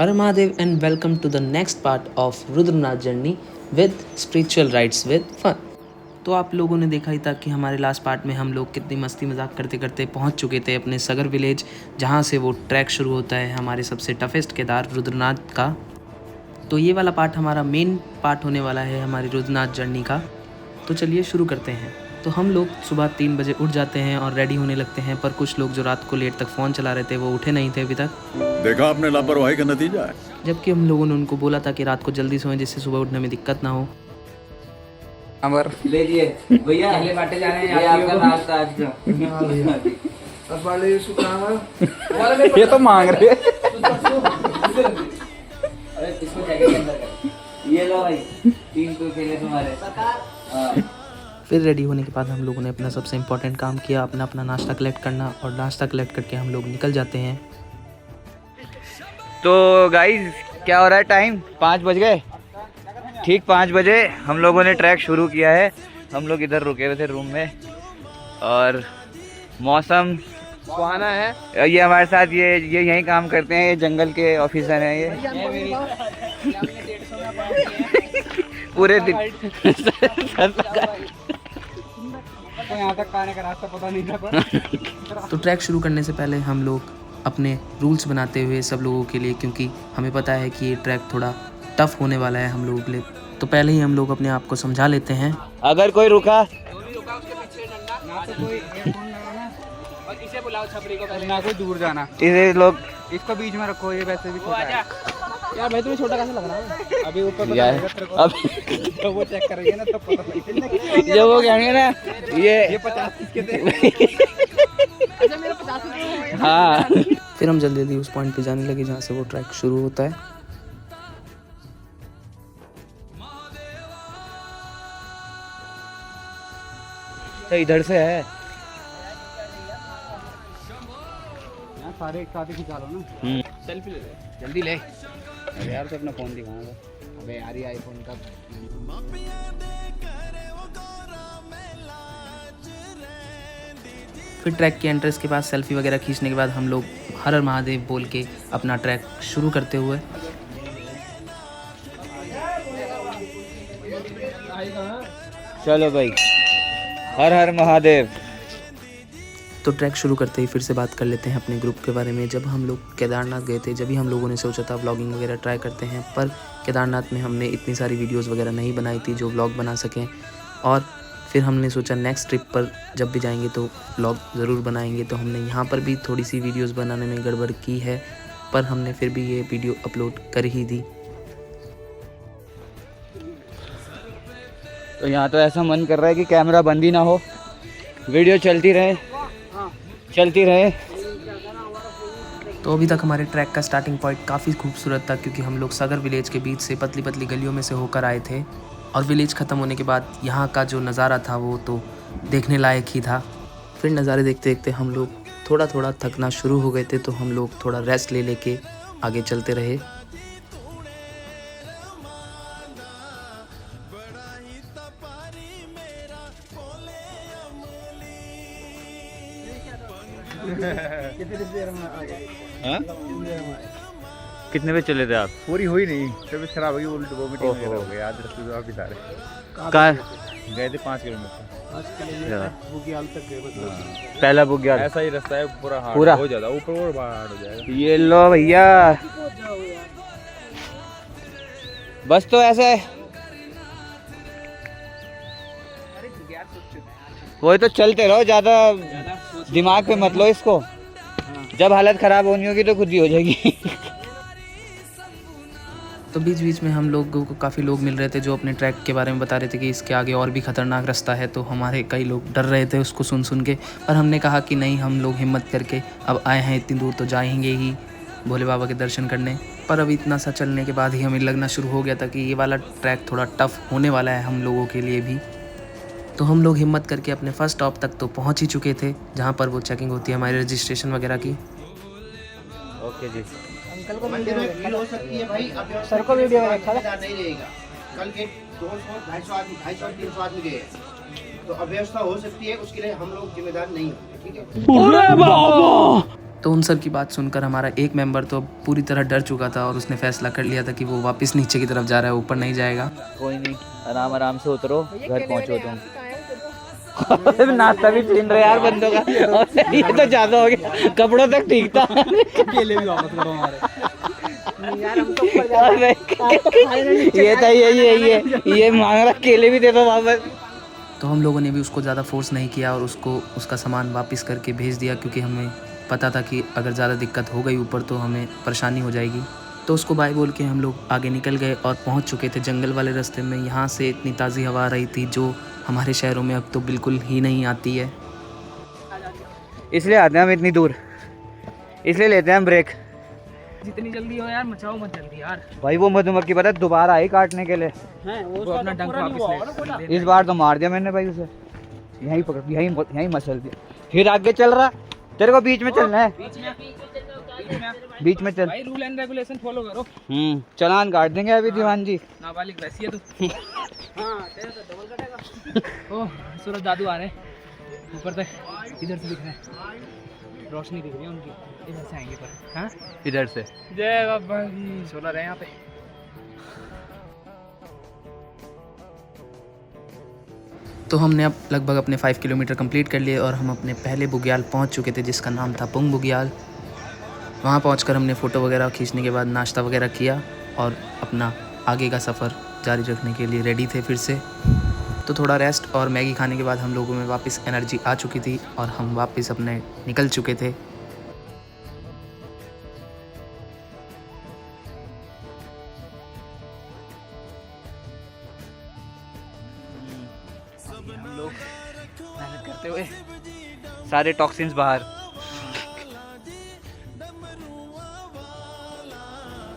Her Mahadev and welcome to the next part of Rudranath journey with spiritual rides with fun. तो आप लोगों ने देखा ही था कि हमारे लास्ट पार्ट में हम लोग कितनी मस्ती मजाक करते करते पहुंच चुके थे अपने सगर विलेज, जहां से वो ट्रैक शुरू होता है हमारे सबसे टफेस्ट केदार रुद्रनाथ का। तो ये वाला पार्ट हमारा मेन पार्ट होने वाला है हमारी रुद्रनाथ जर्नी का। तो चलिए शुरू करते हैं। तो हम लोग सुबह 3 बजे उठ जाते हैं और रेडी होने लगते हैं, पर कुछ लोग जो रात को लेट तक फ़ोन चला रहे थे वो उठे नहीं थे अभी तक। देखा आपने लापरवाही का नतीजा है। जबकि हम लोगों ने उनको बोला था कि रात को जल्दी सोएं जिससे सुबह उठने में दिक्कत ना हो। अमर ले लिए भैया, पहले बाटे जा रहे हैं आपका नाश्ता आज का। अब वाले ये तो मांग रहे हैं। अरे इसको जैकेट के अंदर कर। ये लो भाई 3 तो खेले तुम्हारे। फिर रेडी होने के बाद हम लोगों ने अपना सबसे इम्पोर्टेंट काम किया, अपना नाश्ता कलेक्ट करना, और नाश्ता कलेक्ट करके हम लोग निकल जाते हैं। तो गाइस क्या हो रहा है, टाइम 5 बज गए। ठीक 5 बजे हम लोगों ने ट्रैक शुरू किया है। हम लोग इधर रुके हुए थे रूम में और मौसम सुहाना है। ये हमारे साथ ये यहीं काम करते हैं, ये जंगल के ऑफिसर हैं ये। पूरे दिन तो यहाँ तक आने का रास्ता पता नहीं था। तो ट्रैक शुरू करने से पहले हम लोग अपने रूल्स बनाते हुए सब लोगों के लिए, क्योंकि हमें पता है कि ये ट्रैक थोड़ा टफ होने वाला है हम लोगों के लिए, तो पहले ही हम लोग अपने आप को समझा लेते हैं। अगर कोई रुका और इसे बुलाओ छपरी को, पहले ना कोई दूर जाना। इसे लोग इसको बीच में रखो, ये वैसे भी छोटा है। यार भाई तुम्हें छोटा कैसे लग रहा है? अभी ऊपर यार अब तो वो चेक करेंगे ना तो पता लगेगा। जब वो कहेंगे ना ये 50 के थे। अच्छा मेरा 50 हाँ। फिर हम जल्दी जल्दी उस पॉइंट पे जाने लगे जहाँ से वो ट्रैक शुरू होता है। तो इधर से है सारे एक साथ ही खिंचा लो ना। सेल्फी ले ले, जल्दी ले। अरे यार तो अपना फोन दिखाऊंगा। अबे यार ये आईफोन का। फिर ट्रैक के एंट्रेंस के पास सेल्फी वगैरह खींचने के बाद हम लोग हर हर महादेव बोल के अपना ट्रैक शुरू करते हुए चलो भाई, हर हर महादेव। तो ट्रैक शुरू करते ही फिर से बात कर लेते हैं अपने ग्रुप के बारे में। जब हम लोग केदारनाथ गए थे, जब भी हम लोगों ने सोचा था व्लॉगिंग वगैरह ट्राई करते हैं, पर केदारनाथ में हमने इतनी सारी वीडियोस वगैरह नहीं बनाई थी जो व्लॉग बना सकें, और फिर हमने सोचा नेक्स्ट ट्रिप पर जब भी जाएंगे तो व्लॉग ज़रूर बनाएंगे। तो हमने यहाँ पर भी थोड़ी सी वीडियोज़ बनाने में गड़बड़ की है, पर हमने फिर भी ये वीडियो अपलोड कर ही दी। तो यहाँ तो ऐसा मन कर रहा है कि कैमरा बंद ही ना हो, वीडियो चलती रहे। तो अभी तक हमारे ट्रैक का स्टार्टिंग पॉइंट काफ़ी खूबसूरत था, क्योंकि हम लोग सगर विलेज के बीच से पतली पतली गलियों में से होकर आए थे, और विलेज ख़त्म होने के बाद यहाँ का जो नज़ारा था वो तो देखने लायक ही था। फिर नज़ारे देखते देखते हम लोग थोड़ा थोड़ा थकना शुरू हो गए थे, तो हम लोग थोड़ा रेस्ट ले लेके आगे चलते रहे। कितने बजे चले थे आप? पूरी हुई नहीं, तबीयत खराब हो गई, उल्टी वोमिटिंग वगैरह हो गई। आज रास्ते में आप बता रहे कहाँ गए थे 5 किलोमीटर। बुगियाल तक गए। पहला बुक गया? ऐसा ही रास्ता है, पूरा हार्ड पूरा हो जाता, ऊपर और हार्ड हो जाएगा। ये लो भैया, बस तो ऐसे वही तो चलते रहो, ज़्यादा दिमाग पे मत लो इसको। जब हालत ख़राब होनी होगी तो खुद ही हो जाएगी। तो बीच बीच में हम लोगों को काफ़ी लोग मिल रहे थे जो अपने ट्रैक के बारे में बता रहे थे कि इसके आगे और भी ख़तरनाक रास्ता है। तो हमारे कई लोग डर रहे थे उसको सुन के, पर हमने कहा कि नहीं, हम लोग हिम्मत करके अब आए हैं इतनी दूर तो जाएंगे ही भोले बाबा के दर्शन करने। पर अब इतना सा चलने के बाद ही हमें लगना शुरू हो गया था कि ये वाला ट्रैक थोड़ा टफ होने वाला है हम लोगों के लिए भी। तो हम लोग हिम्मत करके अपने फर्स्ट स्टॉप तक तो पहुंच ही चुके थे, जहां पर वो चेकिंग होती है हमारी रजिस्ट्रेशन वगैरह की। ओके जी। अंकल को मंदिर में भीड़ हो सकती है भाई। अब सर को वीडियो में रखा नहीं रहेगा। कल के 200-250 आदमी 250-300 आदमी गए, तो अव्यवस्था हो सकती है, उसके लिए हम लोग जिम्मेदार नहीं होंगे। ठीक है। तो उन सर की बात सुनकर हमारा एक मेंबर तो पूरी तरह डर चुका था और उसने फैसला कर लिया था कि वो वापस नीचे की तरफ जा रहा है, ऊपर नहीं जाएगा। कोई नहीं, आराम आराम से उतरो, घर पहुंचो तुम। नाश्ता भी छीन रहे यार बंदों का, और ये तो ज्यादा हो गया, कपड़ों तक ठीक था। केले भी वापस करो हमारे। ये था ये मांग रहा, केले भी दे दो वापस। तो हम लोगों ने भी उसको ज़्यादा फोर्स नहीं किया और उसको उसका सामान वापस करके भेज दिया, क्योंकि हमें पता था कि अगर ज़्यादा दिक्कत हो गई ऊपर तो हमें परेशानी हो जाएगी। तो उसको बाय बोल के हम लोग आगे निकल गए और पहुंच चुके थे जंगल वाले रास्ते में। यहाँ से इतनी ताज़ी हवा आ रही थी जो हमारे शहरों में अब तो बिल्कुल ही नहीं आती है। इसलिए आते हैं हम इतनी दूर, इसलिए लेते हैं हम ब्रेक। जितनी जल्दी हो यार, मचाओ मत जल्दी यार। भाई वो मधुमक्खी पता है दोबारा आई काटने के लिए, वो अपना डंक वापस ले। इस बार तो मार दिया मैंने भाई उसे, यहीं पकड़, यहीं मसल दिया। फिर आगे चल रहा, तेरे को बीच में चलना है, बीच में चल भाई, रूल एंड रेगुलेशन फॉलो करो। चालान काट देंगे अभी दीवान जी। नाबालिग वैसी है तू। हाँ, तेरा तो डबल कटेगा। ओह, सूरज दादू आ रहे हैं ऊपर तक, इधर से दिख रहे हैं, रोशनी दिख रही है उनकी, इधर से आएंगे पर। हाँ, इधर से। जय बाबा जी, सोलर है यहाँ पे। तो हमने अब लगभग अपने 5 किलोमीटर कंप्लीट कर लिए और हम अपने पहले बुग्याल पहुंच चुके थे, जिसका नाम था पुंग बुग्याल। वहां पहुंचकर हमने फ़ोटो वगैरह खींचने के बाद नाश्ता वगैरह किया और अपना आगे का सफ़र जारी रखने के लिए रेडी थे फिर से। तो थोड़ा रेस्ट और मैगी खाने के बाद हम लोगों में वापस एनर्जी आ चुकी थी और हम वापस अपने निकल चुके थे। हम लोग मेहनत करते हुए सारे टॉक्सिन्स बाहर।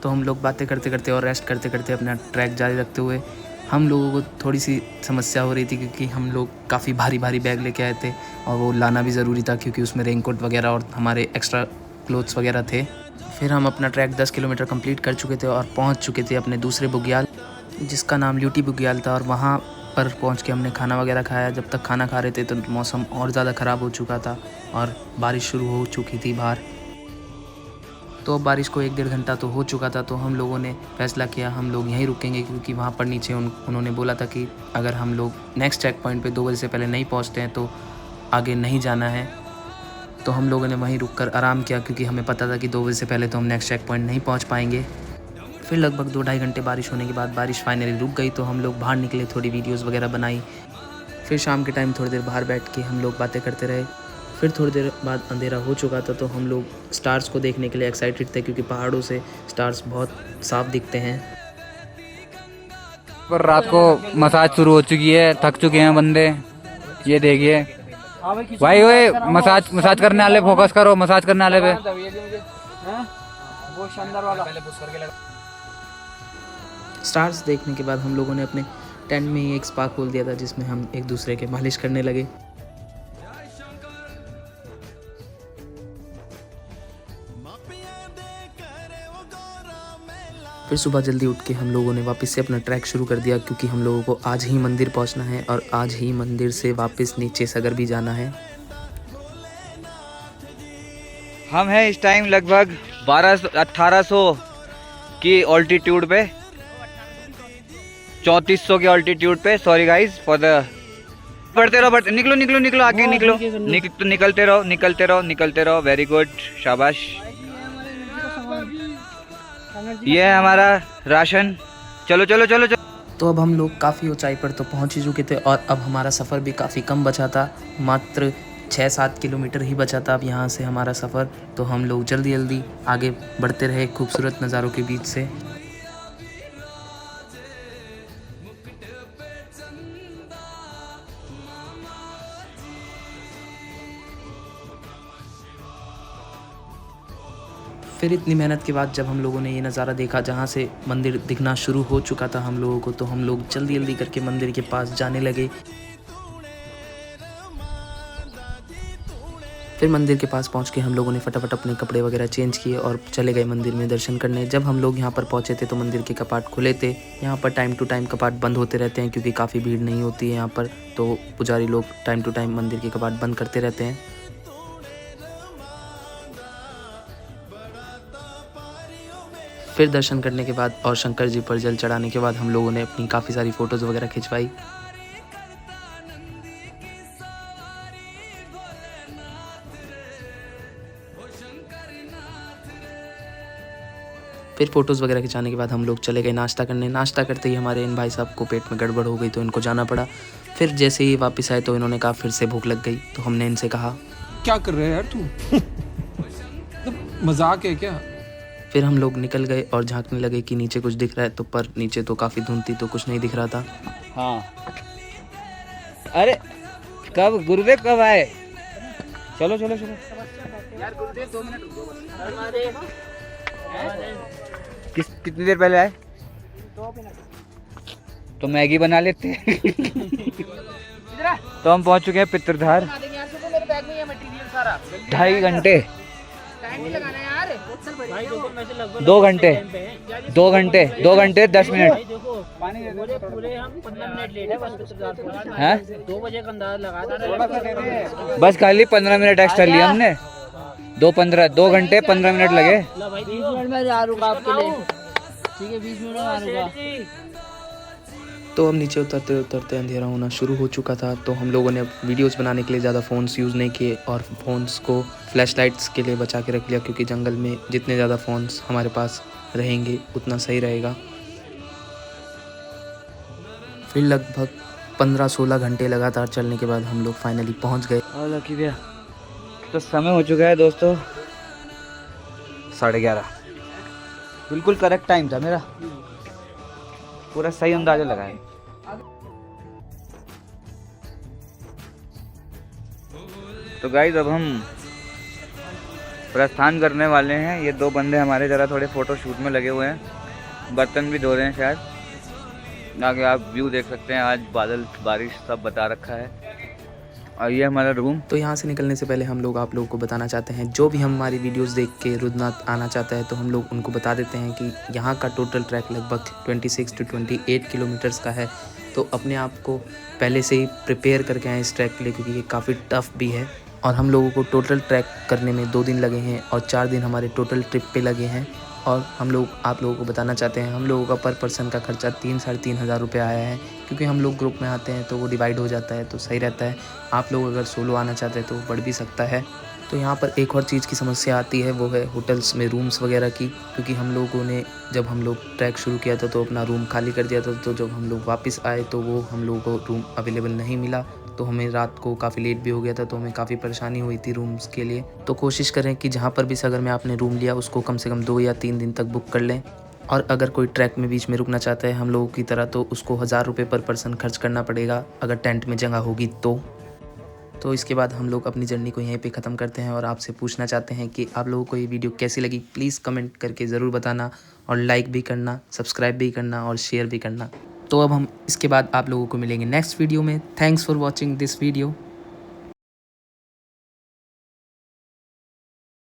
तो हम लोग बातें करते करते और रेस्ट करते करते अपना ट्रैक जारी रखते हुए, हम लोगों को थोड़ी सी समस्या हो रही थी क्योंकि हम लोग काफ़ी भारी भारी बैग लेके आए थे और वो लाना भी ज़रूरी था क्योंकि उसमें रेनकोट वगैरह और हमारे एक्स्ट्रा क्लोथ्स वगैरह थे। फिर हम अपना ट्रैक 10 किलोमीटर कंप्लीट कर चुके थे और पहुंच चुके थे अपने दूसरे बुग्याल, जिसका नाम ल्यूटी बुग्याल था। और वहाँ पर पहुंच के हमने खाना वगैरह खाया। जब तक खाना खा रहे थे तो मौसम और ज़्यादा ख़राब हो चुका था और बारिश शुरू हो चुकी थी बाहर। तो अब बारिश को 1-1.5 घंटा तो हो चुका था, तो हम लोगों ने फैसला किया हम लोग यहीं रुकेंगे क्योंकि वहाँ पर नीचे उन्होंने बोला था कि अगर हम लोग नेक्स्ट चेक पॉइंट पे 2 बजे से पहले नहीं पहुँचते हैं तो आगे नहीं जाना है। तो हम लोगों ने वहीं रुककर आराम किया क्योंकि हमें पता था कि 2 बजे से पहले तो हम नेक्स्ट चेक पॉइंट नहीं पहुँच पाएंगे। फिर लगभग 2-2.5 घंटे बारिश होने के बाद बारिश फाइनली रुक गई, तो हम लोग बाहर निकले, थोड़ी वीडियोज़ वगैरह बनाई। फिर शाम के टाइम थोड़ी देर बाहर बैठ के हम लोग बातें करते रहे। फिर थोड़ी देर बाद अंधेरा हो चुका था, तो हम लोग स्टार्स को देखने के लिए एक्साइटेड थे क्योंकि पहाड़ों से स्टार्स बहुत साफ दिखते हैं। पर रात को मसाज शुरू हो चुकी है, थक चुके हैं बंदे, ये देखिए भाई। ओए मसाज करने वाले फोकस करो, मसाज करने वाले पे। वो शानदार वाला पहले पुश करके लगा। स्टार्स देखने के बाद हम लोगों ने अपने टेंट में ही एक स्पा खोल दिया था जिसमें हम एक दूसरे के मालिश करने लगे। फिर सुबह जल्दी उठ के हम लोगों ने वापस से अपना ट्रैक शुरू कर दिया क्योंकि हम लोगों को आज ही मंदिर पहुंचना है और आज ही मंदिर से वापस नीचे सगर भी जाना है। हम हैं इस टाइम लगभग 1800 की ऑल्टीट्यूड पे, 3400 की ऑल्टीट्यूड पे। सॉरी गाइस फॉर द, बढ़ते रहो, निकलो आगे निकलो, निकलते रहो। वेरी गुड, शाबाश। ये है हमारा राशन। चलो। तो अब हम लोग काफ़ी ऊंचाई पर तो पहुंच ही चुके थे और अब हमारा सफ़र भी काफ़ी कम बचा था, मात्र 6-7 किलोमीटर ही बचा था अब यहाँ से हमारा सफ़र। तो हम लोग जल्दी आगे बढ़ते रहे खूबसूरत नज़ारों के बीच से। फिर इतनी मेहनत के बाद जब हम लोगों ने ये नज़ारा देखा जहाँ से मंदिर दिखना शुरू हो चुका था हम लोगों को, तो हम लोग जल्दी करके मंदिर के पास जाने लगे। फिर मंदिर के पास पहुँच के हम लोगों ने फटाफट अपने कपड़े वगैरह चेंज किए और चले गए मंदिर में दर्शन करने। जब हम लोग यहाँ पर पहुँचे थे तो मंदिर के कपाट खुले थे। यहाँ पर टाइम टू टाइम कपाट बंद होते रहते हैं क्योंकि काफ़ी भीड़ नहीं होती है यहाँ पर, तो पुजारी लोग टाइम टू टाइम मंदिर के कपाट बंद करते रहते हैं। फिर दर्शन करने के बाद और शंकर जी पर जल चढ़ाने के बाद हम लोगों ने अपनी काफ़ी सारी फ़ोटोज़ वगैरह खिंचवाई। फिर फ़ोटोज़ वगैरह खिंचाने के बाद हम लोग चले गए नाश्ता करने। नाश्ता करते ही हमारे इन भाई साहब को पेट में गड़बड़ हो गई तो इनको जाना पड़ा। फिर जैसे ही वापस आए तो इन्होंने कहा फिर से भूख लग गई, तो हमने इनसे कहा क्या कर रहे हैं यार तू? तो मजाक है क्या? फिर हम लोग निकल गए और झांकने लगे कि नीचे कुछ दिख रहा है, तो पर नीचे तो काफ़ी धुंध थी तो कुछ नहीं दिख रहा था। हाँ, अरे कब गुरुदेव कब आए? चलो चलो चलो यार, गुरुदेव 2 मिनट रुको बस। कितनी देर पहले आए? 2 मिनट। तो मैगी बना लेते तो हम पहुंच चुके हैं पितरधार। 2.5 घंटे 2 घंटे 2 घंटे 10 मिनट हैं? 2 बजे का अंदाजा लगा, बस खाली 15 मिनट एक्स्ट्रा लिया हमने। 2 घंटे 15 मिनट लगे। 20 मिनट में आ रुका आपके लिए, ठीक है? 20 मिनट में आ रुका। तो अब नीचे उतरते उतरते अंधेरा होना शुरू हो चुका था, तो हम लोगों ने अब वीडियोस बनाने के लिए ज़्यादा फ़ोन्स यूज़ नहीं किए और फ़ोन्स को फ्लैश लाइट्स के लिए बचा के रख लिया, क्योंकि जंगल में जितने ज़्यादा फ़ोन्स हमारे पास रहेंगे उतना सही रहेगा। फिर लगभग 15-16 घंटे लगातार चलने के बाद हम लोग फाइनली पहुँच गए। और लकी भैया, तो समय हो चुका है दोस्तों 11:30। बिल्कुल करेक्ट टाइम था मेरा, पूरा सही अंदाजा लगाया। तो गाइस अब हम प्रस्थान करने वाले हैं। ये 2 बंदे हमारे ज़रा थोड़े फ़ोटो शूट में लगे हुए हैं, बर्तन भी धो रहे हैं शायद। आगे आप व्यू देख सकते हैं, आज बादल बारिश सब बता रखा है। और ये हमारा रूम। तो यहाँ से निकलने से पहले हम लोग आप लोगों को बताना चाहते हैं, जो भी हमारी वीडियोस देख के रुद्रनाथ आना चाहता है तो हम लोग उनको बता देते हैं कि यहाँ का टोटल ट्रैक लगभग 26 से 28 किलोमीटर्स का है। तो अपने आप को पहले से ही प्रिपेयर करके आए इस ट्रैक के लिए, क्योंकि ये काफ़ी टफ भी है। और हम लोगों को टोटल ट्रैक करने में 2 दिन लगे हैं और 4 दिन हमारे टोटल ट्रिप पे लगे हैं। और हम लोग आप लोगों को बताना चाहते हैं, हम लोगों का पर पर्सन का खर्चा 3-3.5 हज़ार रुपये आया है, क्योंकि हम लोग ग्रुप में आते हैं तो वो डिवाइड हो जाता है तो सही रहता है। आप लोग अगर सोलो आना चाहते हैं तो बढ़ भी सकता है। तो यहाँ पर एक और चीज़ की समस्या आती है, वो है होटल्स में रूम्स वगैरह की, क्योंकि हम लोगों ने जब हम लोग ट्रैक शुरू किया था तो अपना रूम खाली कर दिया था, तो जब हम लोग वापस आए तो वो हम लोगों को रूम अवेलेबल नहीं मिला। तो हमें रात को काफ़ी लेट भी हो गया था, तो हमें काफ़ी परेशानी हुई थी रूम्स के लिए। तो कोशिश करें कि जहाँ पर भी सागर में आपने रूम लिया उसको कम से कम 2 या 3 दिन तक बुक कर लें। और अगर कोई ट्रैक में बीच में रुकना चाहता है हम लोगों की तरह, तो उसको 1000 रुपये पर पर्सन खर्च करना पड़ेगा, अगर टेंट में जगह होगी तो इसके बाद हम लोग अपनी जर्नी को यहीं पे ख़त्म करते हैं और आपसे पूछना चाहते हैं कि आप लोगों को ये वीडियो कैसी लगी। प्लीज़ कमेंट करके ज़रूर बताना और लाइक भी करना, सब्सक्राइब भी करना और शेयर भी करना। तो अब हम इसके बाद आप लोगों को मिलेंगे नेक्स्ट वीडियो में। Thanks for watching this video.